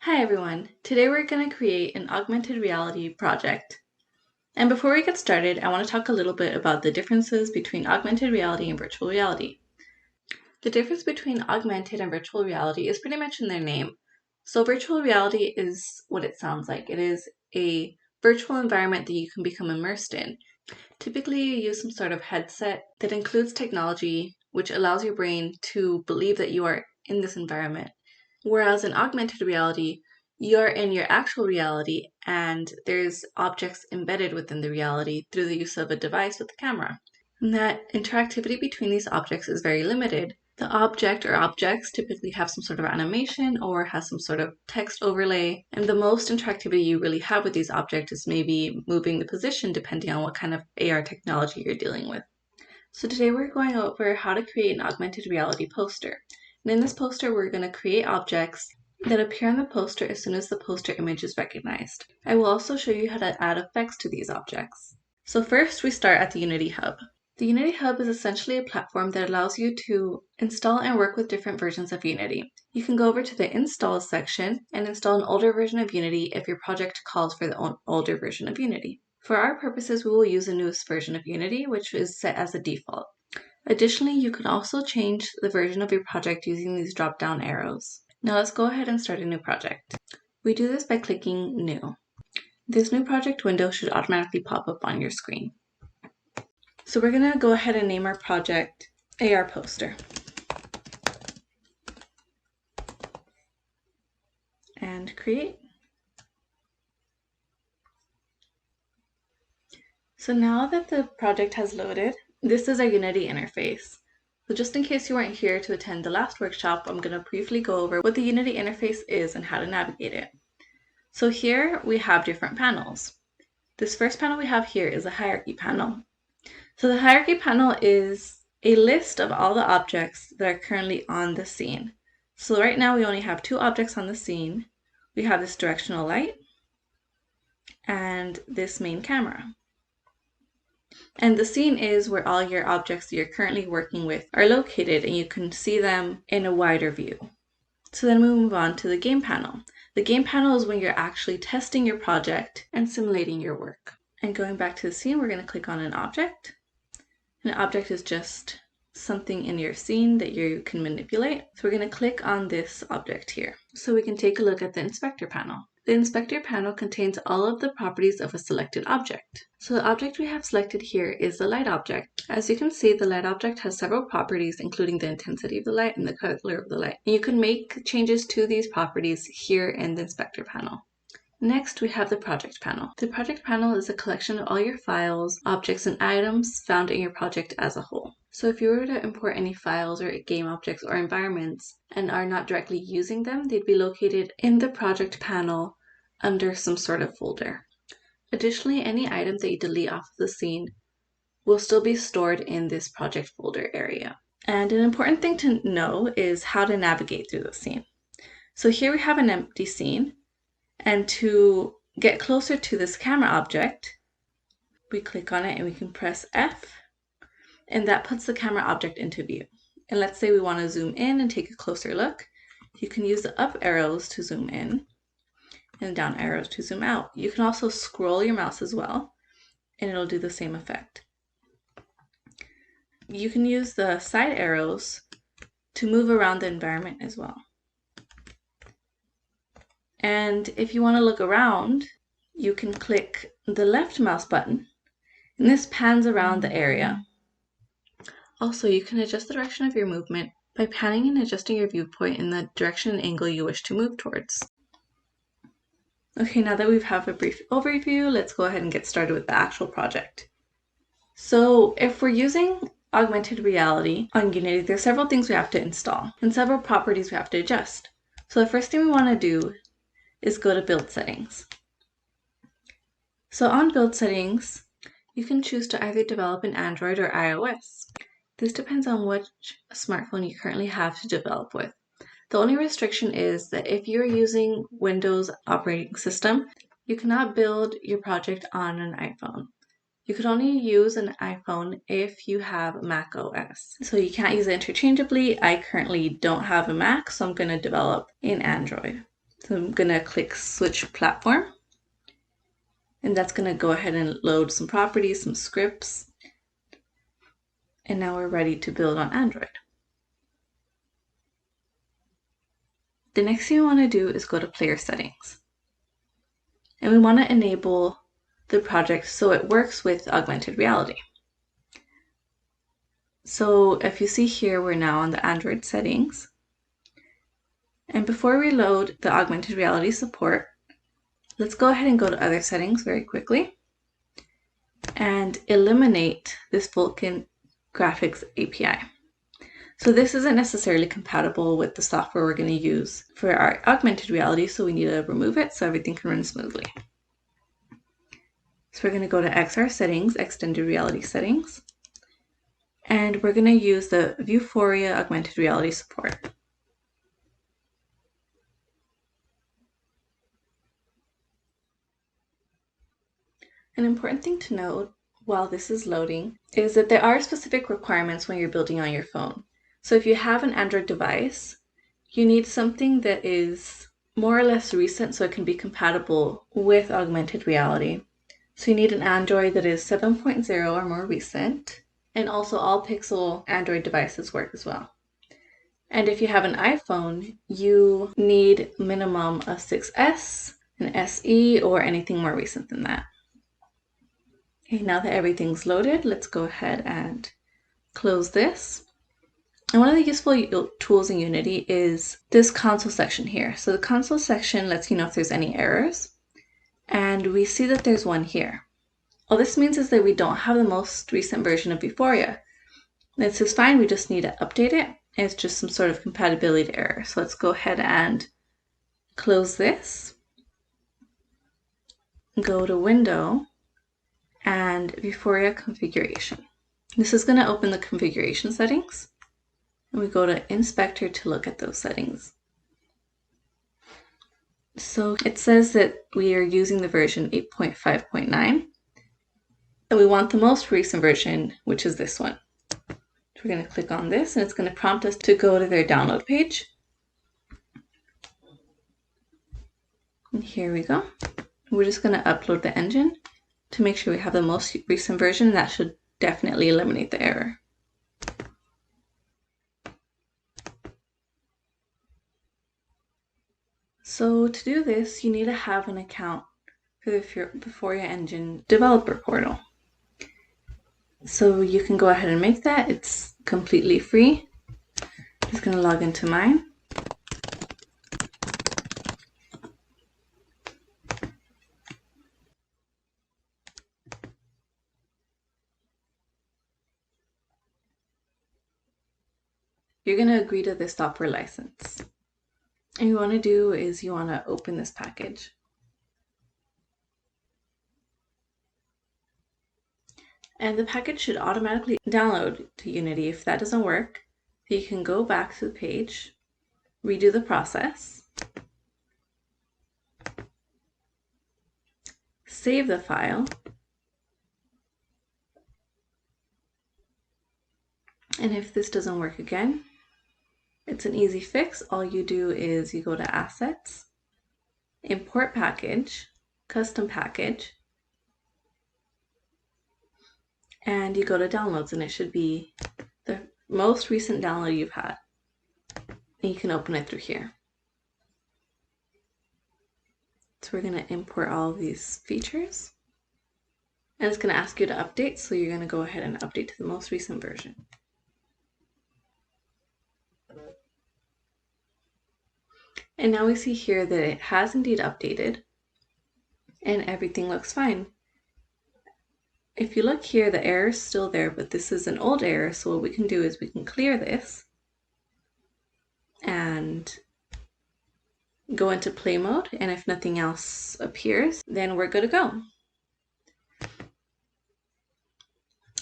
Hi everyone, today we're going to create an augmented reality project. And before we get started, I want to talk a little bit about the differences between augmented reality and virtual reality. The difference between augmented and virtual reality is pretty much in their name. So virtual reality is what it sounds like. It is a virtual environment that you can become immersed in. Typically you use some sort of headset that includes technology which allows your brain to believe that you are in this environment. Whereas in augmented reality, you're in your actual reality and there's objects embedded within the reality through the use of a device with a camera. And that interactivity between these objects is very limited. The object or objects typically have some sort of animation or has some sort of text overlay, and the most interactivity you really have with these objects is maybe moving the position depending on what kind of AR technology you're dealing with. So today we're going over how to create an augmented reality poster. And in this poster, we're going to create objects that appear on the poster as soon as the poster image is recognized. I will also show you how to add effects to these objects. So first, we start at the Unity Hub. The Unity Hub is essentially a platform that allows you to install and work with different versions of Unity. You can go over to the Install section and install an older version of Unity if your project calls for the older version of Unity. For our purposes, we will use the newest version of Unity, which is set as a default. Additionally, you can also change the version of your project using these drop-down arrows. Now let's go ahead and start a new project. We do this by clicking New. This new project window should automatically pop up on your screen. So we're going to go ahead and name our project AR Poster. And create. So now that the project has loaded, this is our Unity interface. So just in case you weren't here to attend the last workshop, I'm going to briefly go over what the Unity interface is and how to navigate it. So here we have different panels. This first panel we have here is a hierarchy panel. So the hierarchy panel is a list of all the objects that are currently on the scene. So right now we only have two objects on the scene. We have this directional light and this main camera. And the scene is where all your objects that you're currently working with are located, and you can see them in a wider view. So then we move on to the game panel. The game panel is when you're actually testing your project and simulating your work. And going back to the scene, we're going to click on an object. An object is just something in your scene that you can manipulate. So we're going to click on this object here so we can take a look at the inspector panel. The inspector panel contains all of the properties of a selected object. So the object we have selected here is the light object. As you can see, the light object has several properties, including the intensity of the light and the color of the light. And you can make changes to these properties here in the inspector panel. Next, we have the project panel. The project panel is a collection of all your files, objects, and items found in your project as a whole. So if you were to import any files or game objects or environments and are not directly using them, they'd be located in the project panel under some sort of folder. Additionally, any items that you delete off of the scene will still be stored in this project folder area. And an important thing to know is how to navigate through the scene. So here we have an empty scene. And to get closer to this camera object, we click on it and we can press F, and that puts the camera object into view. And let's say we want to zoom in and take a closer look. You can use the up arrows to zoom in and down arrows to zoom out. You can also scroll your mouse as well, and it'll do the same effect. You can use the side arrows to move around the environment as well. And if you want to look around, you can click the left mouse button, and this pans around the area. Also, you can adjust the direction of your movement by panning and adjusting your viewpoint in the direction and angle you wish to move towards. Okay, now that we have a brief overview, let's go ahead and get started with the actual project. So if we're using augmented reality on Unity, there's several things we have to install and several properties we have to adjust. So the first thing we want to do is go to Build Settings. So on Build Settings, you can choose to either develop in Android or iOS. This depends on which smartphone you currently have to develop with. The only restriction is that if you're using Windows operating system, you cannot build your project on an iPhone. You could only use an iPhone if you have Mac OS. So you can't use it interchangeably. I currently don't have a Mac, so I'm going to develop in Android. So I'm gonna click switch platform, and that's gonna go ahead and load some properties, some scripts. And now we're ready to build on Android. The next thing we want to do is go to player settings. And we want to enable the project so it works with augmented reality. So if you see here, we're now on the Android settings. And before we load the augmented reality support, let's go ahead and go to other settings very quickly and eliminate this Vulkan graphics API. So this isn't necessarily compatible with the software we're going to use for our augmented reality, so we need to remove it so everything can run smoothly. So we're going to go to XR settings, extended reality settings, and we're going to use the euphoria augmented reality support. An important thing to note while this is loading is that there are specific requirements when you're building on your phone. So if you have an Android device, you need something that is more or less recent so it can be compatible with augmented reality. So you need an Android that is 7.0 or more recent, and also all Pixel Android devices work as well. And if you have an iPhone, you need minimum a 6S, an SE, or anything more recent than that. Okay, now that everything's loaded, let's go ahead and close this. And one of the useful tools in Unity is this console section here. So the console section lets you know if there's any errors. And we see that there's one here. All this means is that we don't have the most recent version of Euphoria. This is fine, we just need to update it. It's just some sort of compatibility error. So let's go ahead and close this. Go to Window and Euphoria configuration. This is going to open the configuration settings. And we go to Inspector to look at those settings. So it says that we are using the version 8.5.9. And we want the most recent version, which is this one. So we're going to click on this, and it's going to prompt us to go to their download page. And here we go. We're just going to upload the engine to make sure we have the most recent version. That should definitely eliminate the error. So to do this, you need to have an account for the Euphoria Engine developer portal. So you can go ahead and make that. It's completely free. I'm just going to log into mine. You're going to agree to this software license. And you want to do is you want to open this package. And the package should automatically download to Unity. If that doesn't work, you can go back to the page, redo the process, save the file, and if this doesn't work again, it's an easy fix. All you do is you go to Assets, Import Package, Custom Package, and you go to Downloads, and it should be the most recent download you've had. And you can open it through here. So we're going to import all of these features. And it's going to ask you to update, so you're going to go ahead and update to the most recent version. And now we see here that it has indeed updated and everything looks fine. If you look here, the error is still there, but this is an old error. So what we can do is we can clear this and go into play mode. And if nothing else appears, then we're good to go.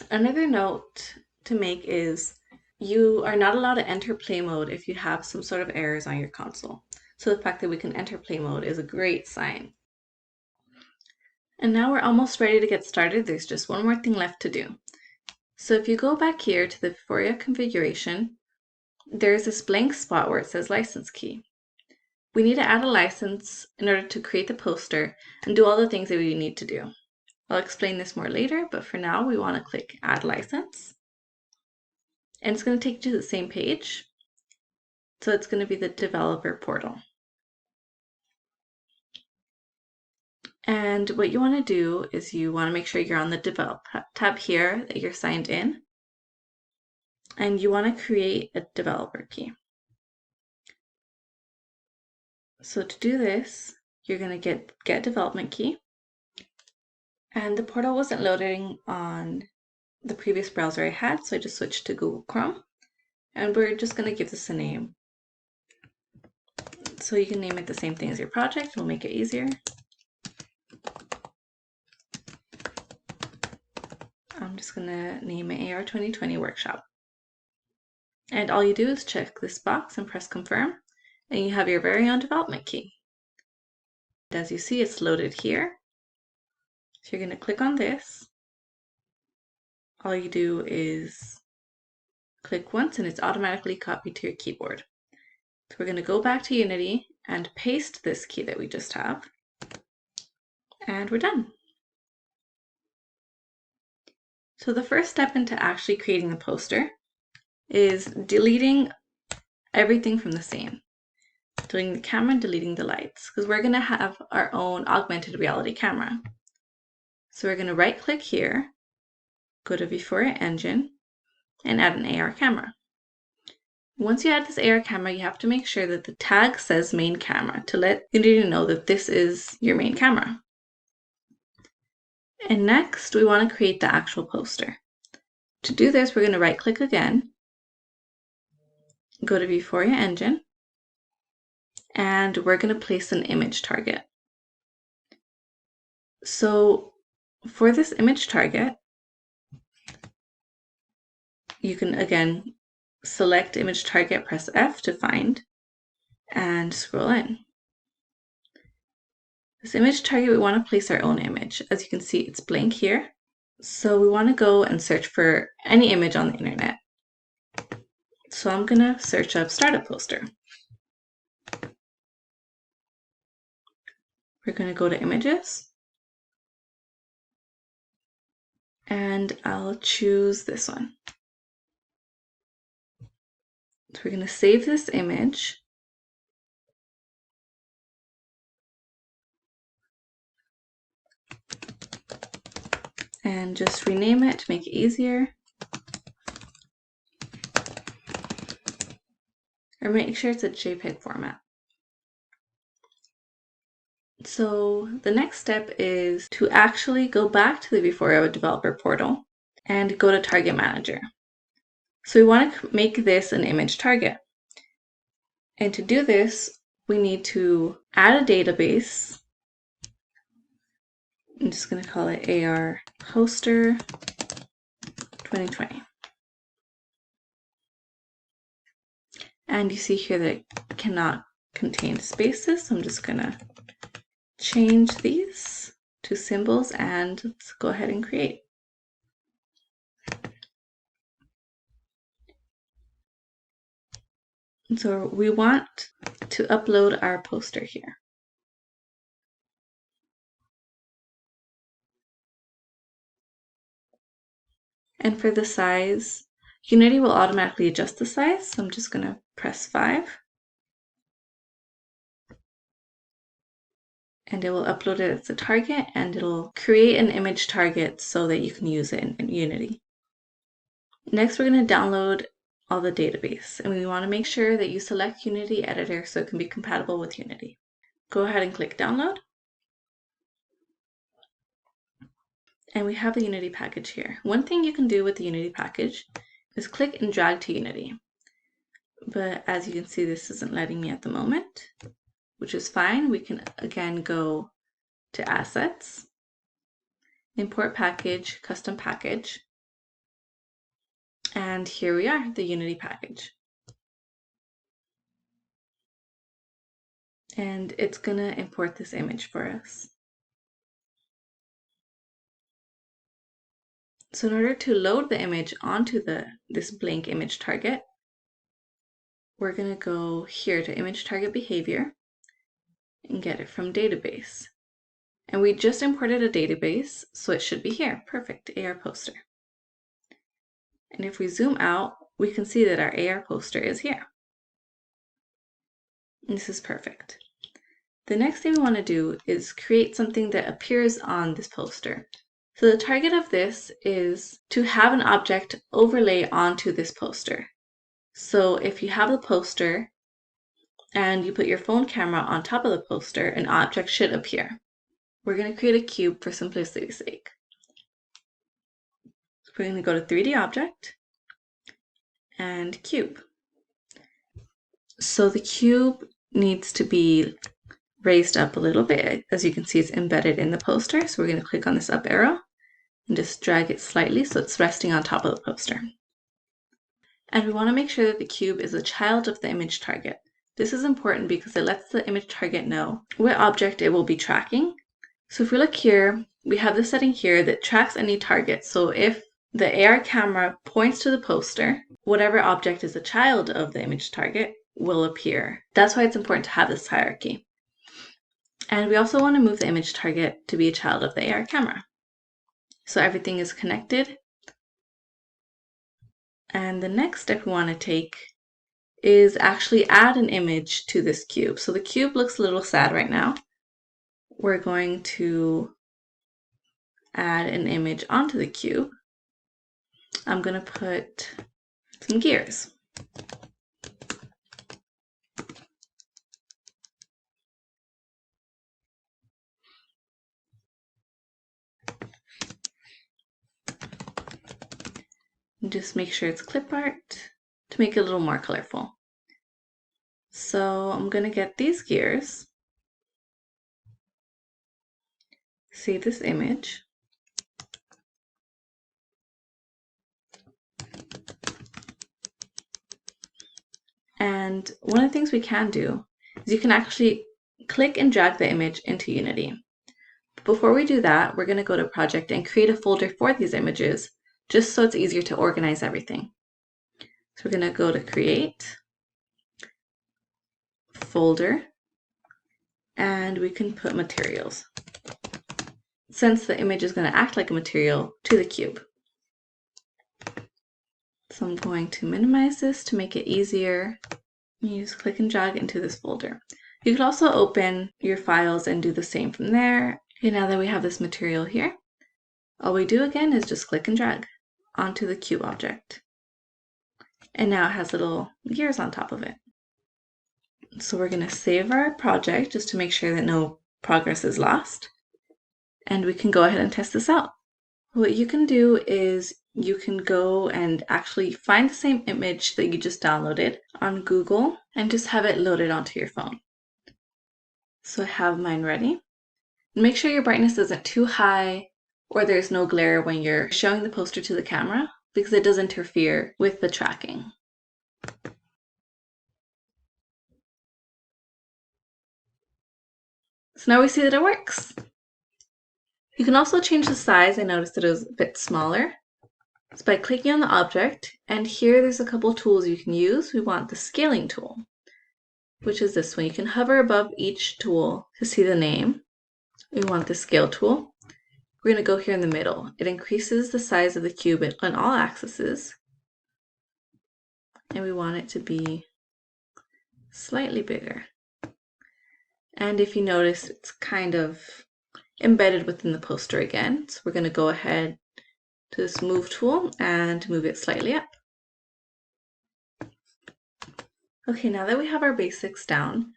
Another note to make is you are not allowed to enter play mode if you have some sort of errors on your console. So the fact that we can enter play mode is a great sign. And now we're almost ready to get started. There's just one more thing left to do. So if you go back here to the Euphoria configuration, there's this blank spot where it says license key. we need to add a license in order to create the poster and do all the things that we need to do. I'll explain this more later, but for now we want to click Add License. And it's going to take you to the same page. So it's going to be the developer portal. And what you want to do is you want to make sure you're on the Develop tab here, that you're signed in. And you want to create a developer key. So to do this, you're going to get development key. And the portal wasn't loading on the previous browser I had, so I just switched to Google Chrome. And we're just going to give this a name. So you can name it the same thing as your project, we'll make it easier. I'm just going to name it AR 2020 Workshop. And all you do is check this box and press confirm, and you have your very own development key. As you see, it's loaded here. So you're going to click on this. All you do is click once and it's automatically copied to your keyboard. So we're going to go back to Unity and paste this key that we just have. And we're done. So the first step into actually creating the poster is deleting everything from the scene. Deleting the camera and deleting the lights, because we're going to have our own augmented reality camera. So we're going to right click here, go to Euphoria Engine, and add an AR camera. Once you add this AR camera, you have to make sure that the tag says main camera to let Unity know that this is your main camera. And next, we want to create the actual poster. To do this, we're going to right click again, go to Euphoria Engine, and we're going to place an image target. So for this image target, you can again select image target, press F to find, and scroll in. This image target, we want to place our own image. As you can see, it's blank here. So we want to go and search for any image on the internet. So I'm going to search up startup poster. We're going to go to images. And I'll choose this one. So we're going to save this image. And just rename it to make it easier. Or make sure it's a JPEG format. So the next step is to actually go back to the Euphoria developer portal and go to Target Manager. So we want to make this an image target. And to do this, we need to add a database. I'm just going to call it AR Poster 2020. And you see here that it cannot contain spaces, so I'm just going to change these to symbols and let's go ahead and create. So we want to upload our poster here. And for the size, Unity will automatically adjust the size, so I'm just going to press 5. And it will upload it as a target, and it'll create an image target so that you can use it in Unity. Next, we're going to download all the database, and we want to make sure that you select Unity Editor so it can be compatible with Unity. Go ahead and click Download. And we have the Unity package here. One thing you can do with the Unity package is click and drag to Unity. But as you can see, this isn't letting me at the moment, which is fine. We can again go to Assets, Import Package, Custom Package, and here we are, the Unity package. And it's going to import this image for us. So in order to load the image onto this blank image target, we're going to go here to Image Target Behavior, and get it from database. And we just imported a database, so it should be here. Perfect, AR poster. And if we zoom out, we can see that our AR poster is here. And this is perfect. The next thing we want to do is create something that appears on this poster. So the target of this is to have an object overlay onto this poster. So if you have the poster and you put your phone camera on top of the poster, an object should appear. We're going to create a cube for simplicity's sake. So we're going to go to 3D Object and Cube. So the cube needs to be raised up a little bit. As you can see, it's embedded in the poster. So we're going to click on this up arrow and just drag it slightly so it's resting on top of the poster. And we want to make sure that the cube is a child of the image target. This is important because it lets the image target know what object it will be tracking. So if we look here, we have this setting here that tracks any target. So if the AR camera points to the poster, whatever object is a child of the image target will appear. That's why it's important to have this hierarchy. And we also want to move the image target to be a child of the AR camera. So everything is connected. And the next step we want to take is actually add an image to this cube. So the cube looks a little sad right now. We're going to add an image onto the cube. I'm going to put some gears. And just make sure it's clip art to make it a little more colorful. So I'm going to get these gears, save this image, and one of the things we can do is you can actually click and drag the image into Unity. But before we do that, we're going to go to Project and create a folder for these images, just so it's easier to organize everything. So we're going to go to Create, Folder, and we can put Materials, since the image is going to act like a material to the cube. So I'm going to minimize this to make it easier. You just click and drag into this folder. You could also open your files and do the same from there. Okay, now that we have this material here, all we do again is just click and drag onto the cube object. And now it has little gears on top of it. So we're going to save our project just to make sure that no progress is lost. And we can go ahead and test this out. What you can do is you can go and actually find the same image that you just downloaded on Google and just have it loaded onto your phone. So I have mine ready. Make sure your brightness isn't too high or there's no glare when you're showing the poster to the camera, because it does interfere with the tracking. So now we see that it works. You can also change the size. I noticed that it was a bit smaller. So by clicking on the object, and here there's a couple tools you can use. We want the scaling tool, which is this one. You can hover above each tool to see the name. We want the scale tool. We're going to go here in the middle. It increases the size of the cube on all axes. And we want it to be slightly bigger. And if you notice, it's kind of embedded within the poster again. So we're going to go ahead to this move tool and move it slightly up. Okay, now that we have our basics down,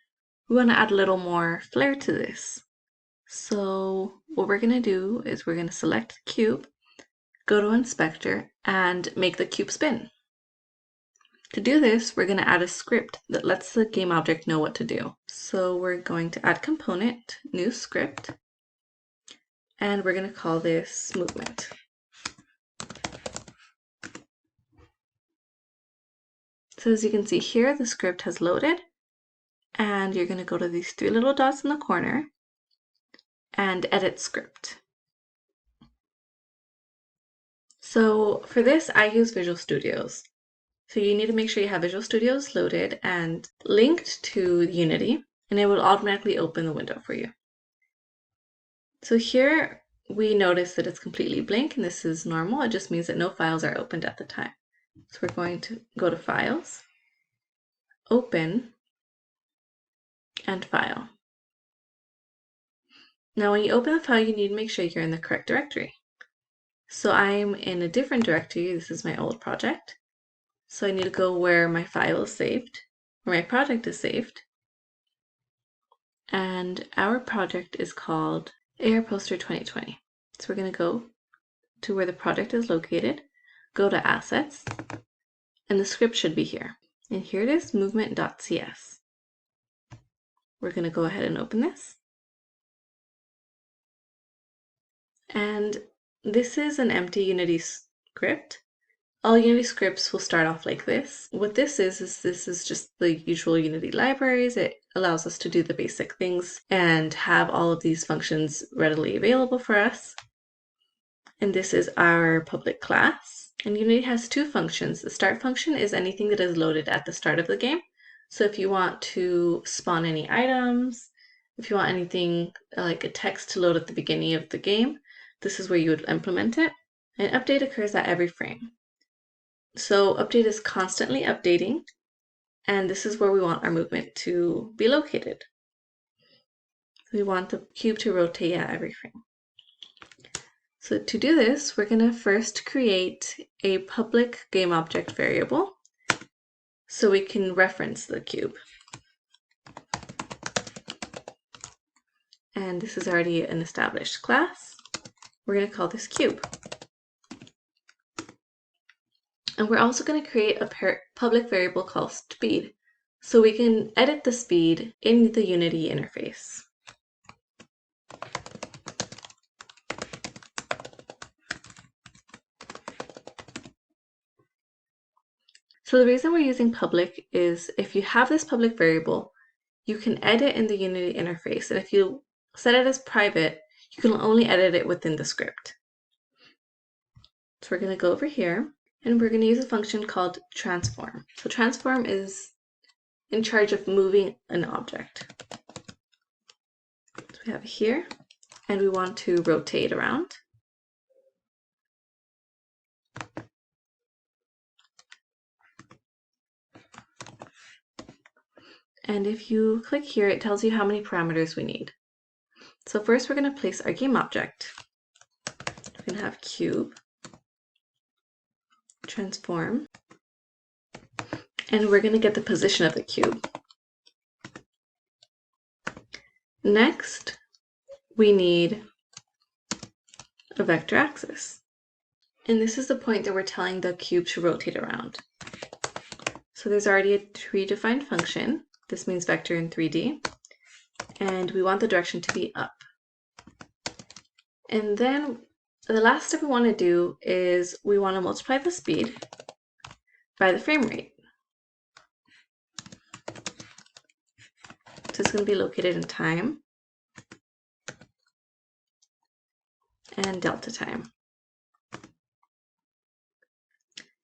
we want to add a little more flair to this. So what we're going to do is we're going to select the cube, go to Inspector, and make the cube spin. To do this, we're going to add a script that lets the game object know what to do. So we're going to add component, new script, and we're going to call this movement. So as you can see here, the script has loaded, and you're going to go to these three little dots in the corner and edit script. So for this, I use Visual Studios. So you need to make sure you have Visual Studios loaded and linked to Unity. and it will automatically open the window for you. So here we notice that it's completely blank, and this is normal. It just means that no files are opened at the time. So we're going to go to Files, Open, and File. Now when you open the file, you need to make sure you're in the correct directory. So I'm in a different directory. This is my old project. So I need to go where my file is saved, where my project is saved. And our project is called AR Poster 2020. So we're going to go to where the project is located, go to Assets, and the script should be here. And here it is, movement.cs. We're going to go ahead and open this. And this is an empty Unity script. All Unity scripts will start off like this. What this is this is just the usual Unity libraries. It allows us to do the basic things and have all of these functions readily available for us. And this is our public class. And Unity has two functions. The start function is anything that is loaded at the start of the game. So if you want to spawn any items, if you want anything like a text to load at the beginning of the game, this is where you would implement it. And update occurs at every frame. So update is constantly updating, and this is where we want our movement to be located. We want the cube to rotate at every frame. So to do this, we're going to first create a public game object variable so we can reference the cube. And this is already an established class. We're going to call this cube. And we're also going to create a public variable called speed, so we can edit the speed in the Unity interface. So the reason we're using public is if you have this public variable, you can edit in the Unity interface. And if you set it as private, you can only edit it within the script. So we're going to go over here, and we're going to use a function called transform. So transform is in charge of moving an object. So we have it here, and we want to rotate around. And if you click here, it tells you how many parameters we need. So first we're going to place our game object. We're going to have cube, transform, and we're going to get the position of the cube. Next, we need a vector axis. And this is the point that we're telling the cube to rotate around. So there's already a predefined function. This means vector in 3D. And we want the direction to be up. And then the last step we want to do is we want to multiply the speed by the frame rate. So it's going to be located in time and delta time.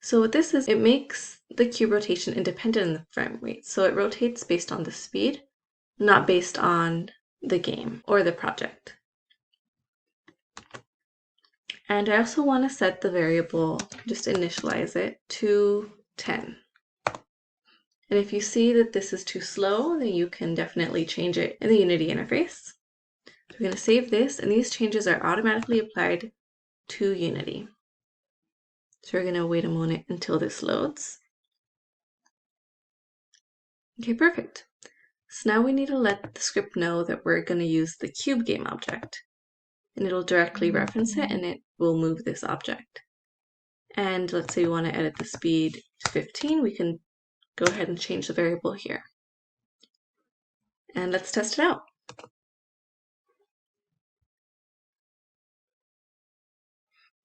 So what this is, it makes the cube rotation independent of the frame rate. So it rotates based on the speed, not based on the game or the project. And I also want to set the variable, just initialize it, to 10. And if you see that this is too slow, then you can definitely change it in the Unity interface. So we're going to save this, and these changes are automatically applied to Unity. So we're going to wait a moment until this loads. Okay, perfect. So now we need to let the script know that we're going to use the cube game object. And it'll directly reference it, and it will move this object. And let's say we want to edit the speed to 15, we can go ahead and change the variable here. And let's test it out.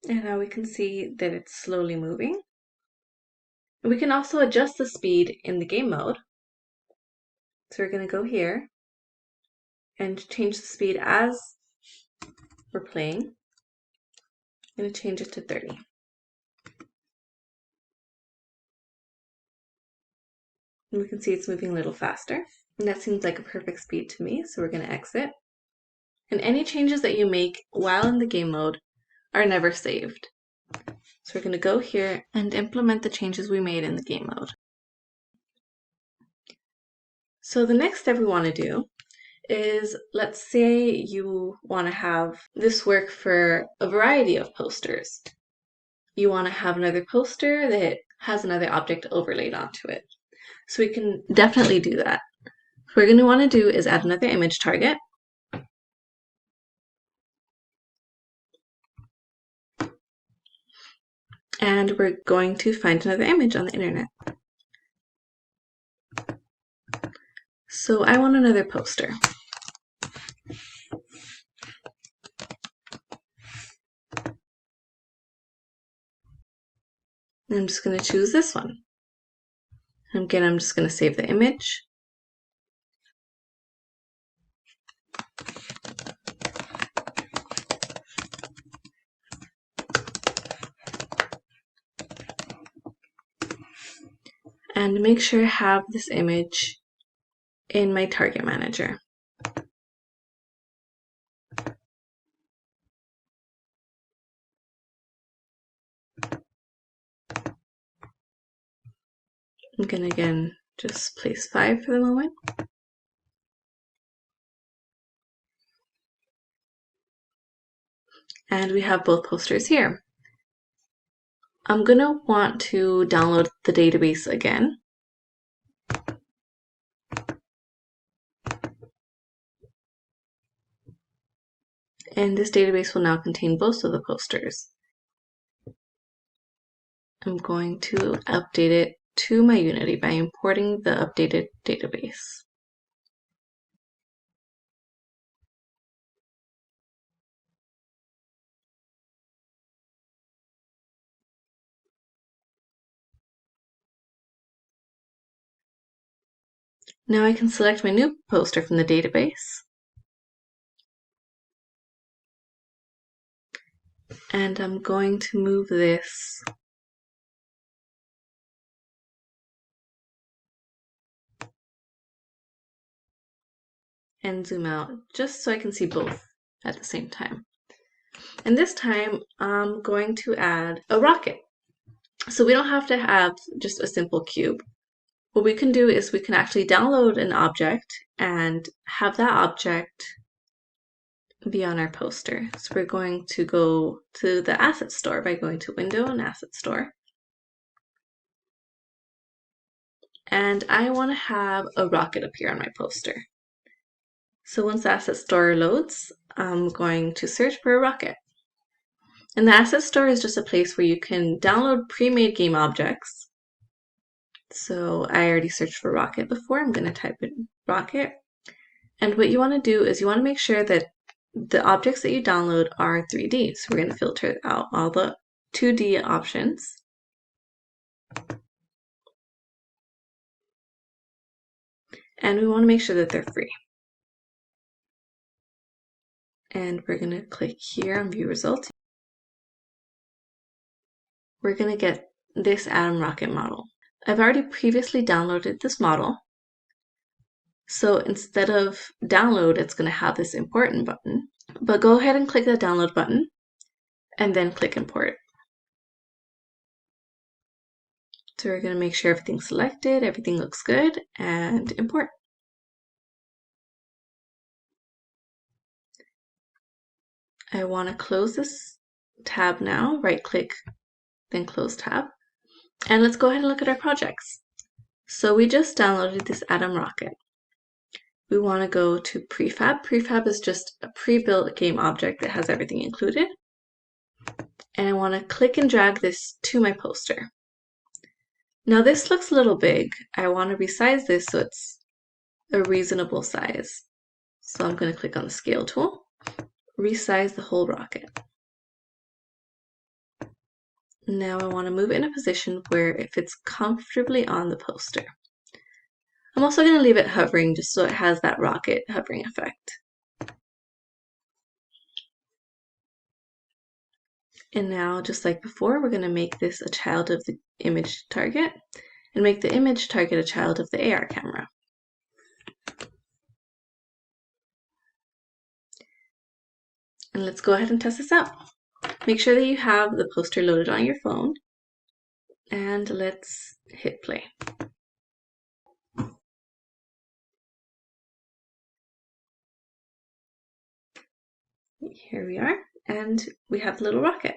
And now we can see that it's slowly moving. We can also adjust the speed in the game mode. So we're going to go here and change the speed as we're playing. I'm going to change it to 30. And we can see it's moving a little faster. And that seems like a perfect speed to me, so we're going to exit. And any changes that you make while in the game mode are never saved. So we're going to go here and implement the changes we made in the game mode. So the next step we want to do is, let's say you want to have this work for a variety of posters. You want to have another poster that has another object overlaid onto it. So we can definitely do that. What we're going to want to do is add another image target. And we're going to find another image on the internet. So I want another poster. And I'm just going to choose this one. Again, I'm just going to save the image. And make sure I have this image in my target manager. I'm going to again just place 5 for the moment. And we have both posters here. I'm going to want to download the database again. And this database will now contain both of the posters. I'm going to update it to my Unity by importing the updated database. Now I can select my new poster from the database. And I'm going to move this and zoom out just so I can see both at the same time. And this time I'm going to add a rocket. So we don't have to have just a simple cube. What we can do is we can actually download an object and have that object be on our poster. So we're going to go to the asset store by going to Window and Asset Store. And I want to have a rocket appear on my poster. So once the asset store loads, I'm going to search for a rocket. And the asset store is just a place where you can download pre-made game objects. So I already searched for rocket before. I'm going to type in rocket. And what you want to do is you want to make sure that the objects that you download are 3D. So we're going to filter out all the 2D options. And we want to make sure that they're free. And we're going to click here on View Results. We're going to get this atom rocket model. I've already previously downloaded this model. So instead of download, it's going to have this important button. But go ahead and click the download button and then click import. So we're going to make sure everything's selected, everything looks good, and import. I want to close this tab now, right click, then close tab. And let's go ahead and look at our projects. So we just downloaded this atom rocket. We want to go to prefab. Prefab is just a pre-built game object that has everything included. And I want to click and drag this to my poster. Now this looks a little big. I want to resize this so it's a reasonable size. So I'm going to click on the scale tool, resize the whole rocket. Now I want to move it in a position where it fits comfortably on the poster. I'm also going to leave it hovering just so it has that rocket hovering effect. And now, just like before, we're going to make this a child of the image target and make the image target a child of the AR camera. And let's go ahead and test this out. Make sure that you have the poster loaded on your phone, and let's hit play. Here we are, and we have the little rocket.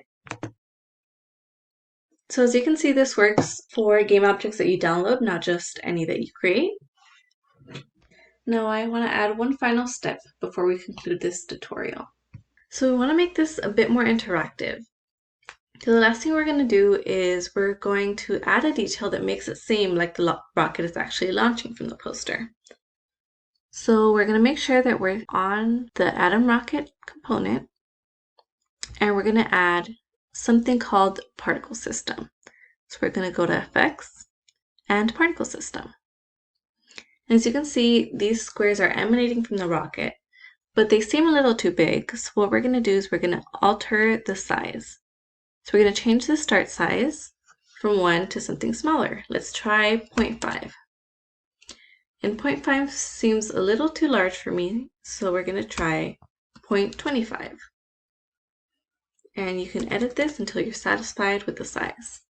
So as you can see, this works for game objects that you download, not just any that you create. Now I want to add one final step before we conclude this tutorial. So we want to make this a bit more interactive. So the last thing we're going to do is we're going to add a detail that makes it seem like the rocket is actually launching from the poster. So we're going to make sure that we're on the Atom Rocket component, and we're going to add something called Particle System. So we're going to go to Effects and Particle System. As you can see, these squares are emanating from the rocket, but they seem a little too big. So what we're going to do is we're going to alter the size. So we're going to change the start size from 1 to something smaller. Let's try 0.5. And 0.5 seems a little too large for me, so we're going to try 0.25. And you can edit this until you're satisfied with the size.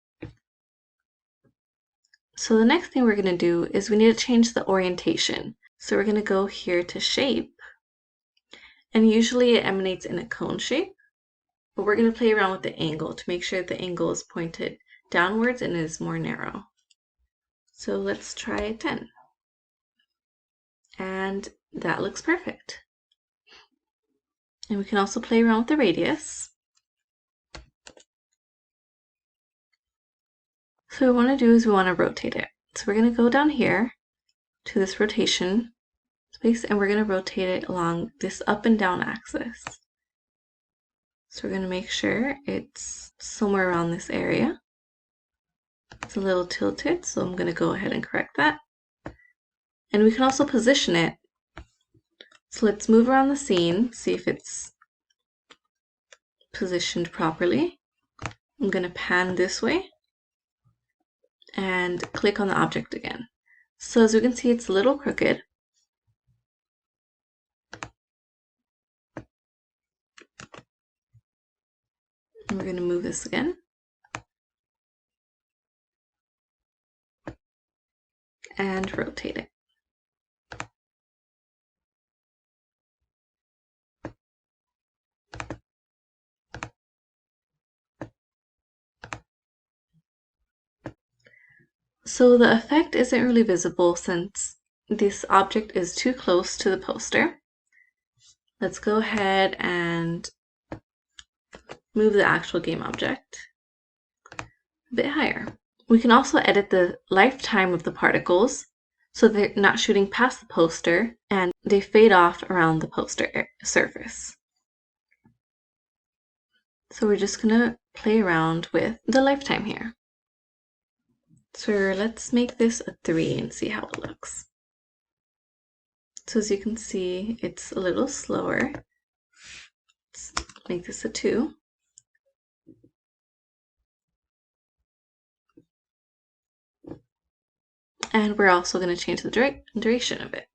So the next thing we're going to do is we need to change the orientation. So we're going to go here to Shape, and usually it emanates in a cone shape, but we're going to play around with the angle to make sure the angle is pointed downwards and is more narrow. So let's try 10. And that looks perfect. And we can also play around with the radius. So what we want to do is we want to rotate it. So we're going to go down here to this rotation space, and we're going to rotate it along this up and down axis. So we're going to make sure it's somewhere around this area. It's a little tilted, so I'm going to go ahead and correct that. And we can also position it. So let's move around the scene, see if it's positioned properly. I'm going to pan this way and click on the object again. So as we can see, it's a little crooked. And we're going to move this again. And rotate it. So the effect isn't really visible since this object is too close to the poster. Let's go ahead and move the actual game object a bit higher. We can also edit the lifetime of the particles so they're not shooting past the poster and they fade off around the poster surface. So we're just going to play around with the lifetime here. So let's make this a 3 and see how it looks. So as you can see, it's a little slower. Let's make this a 2. And we're also going to change the duration of it.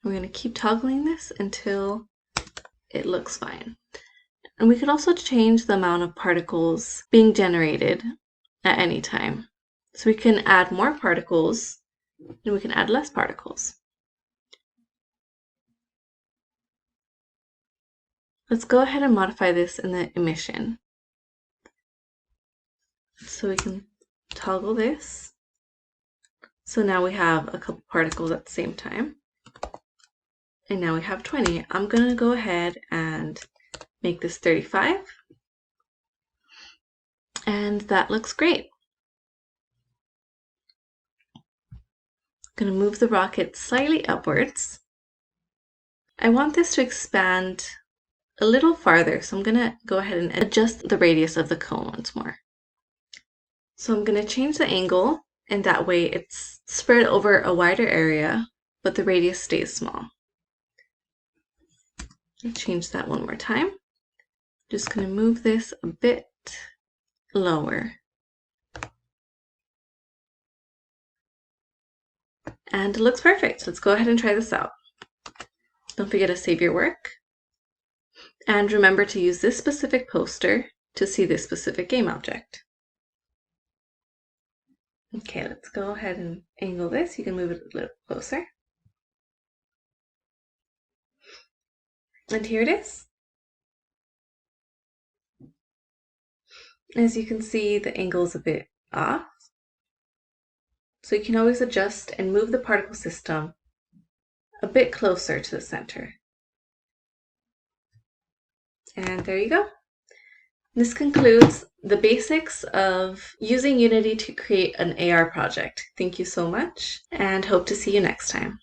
We're going to keep toggling this until it looks fine. And we could also change the amount of particles being generated at any time. So we can add more particles and we can add less particles. Let's go ahead and modify this in the emission. So we can toggle this. So now we have a couple particles at the same time. And now we have 20. I'm going to go ahead and make this 35. And that looks great. I'm going to move the rocket slightly upwards. I want this to expand a little farther, so I'm going to go ahead and adjust the radius of the cone once more. So I'm going to change the angle, and that way it's spread over a wider area, but the radius stays small. Change that one more time. Just going to move this a bit lower. And it looks perfect. Let's go ahead and try this out. Don't forget to save your work. And remember to use this specific poster to see this specific game object. Okay, let's go ahead and angle this. You can move it a little closer. And here it is. As you can see, the angle is a bit off. So you can always adjust and move the particle system a bit closer to the center. And there you go. This concludes the basics of using Unity to create an AR project. Thank you so much, and hope to see you next time.